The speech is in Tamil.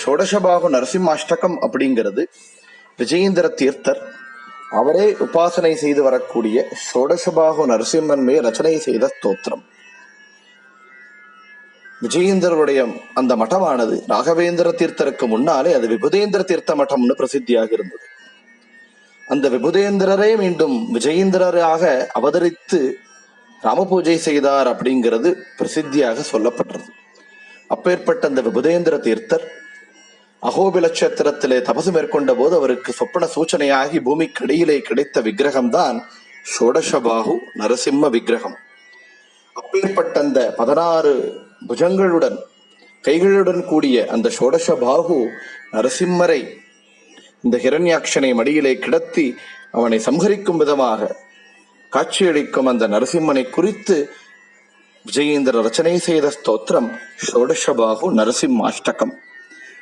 ஷோடசபாகு நரசிம்மாஷ்டகம் அப்படிங்கிறது விஜயேந்திர தீர்த்தர் அவரே உபாசனை செய்து வரக்கூடிய ஷோடசபாகு நரசிம்மன் மேல் ரச்சனை செய்த ஸ்தோத்திரம். விஜயேந்திரருடைய அந்த மட்டமானது ராகவேந்திர தீர்த்தருக்கு முன்னாலே அது விபுதேந்திர தீர்த்த மட்டம்னு பிரசித்தியாக இருந்தது. அந்த விபுதேந்திரரே மீண்டும் விஜயேந்திரராக அவதரித்து ராமபூஜை செய்தார் அப்படிங்கிறது பிரசித்தியாக சொல்லப்பட்டது. அப்பேற்பட்ட அந்த விபுதேந்திர தீர்த்தர் அகோபிலட்சத்திரத்திலே தபசு மேற்கொண்ட போது அவருக்கு சொப்பன சூச்சனையாகி பூமிக்கடியிலே கிடைத்த விக்கிரகம்தான் ஷோடசபாகு நரசிம்ம விக்கிரகம். அப்பேற்பட்ட அந்த 16 புஜங்களுடன் கைகளுடன் கூடிய அந்த ஷோடசபாகு நரசிம்மரை இந்த ஹிரண்யாட்சனை மடியிலே கிடத்தி அவனை சம்ஹரிக்கும் விதமாக காட்சியளிக்கும் அந்த நரசிம்மனை குறித்து விஜயேந்திர ரச்சனை செய்த ஸ்தோத்திரம் ஷோடசபாகு நரசிம்மாஷ்டகம்.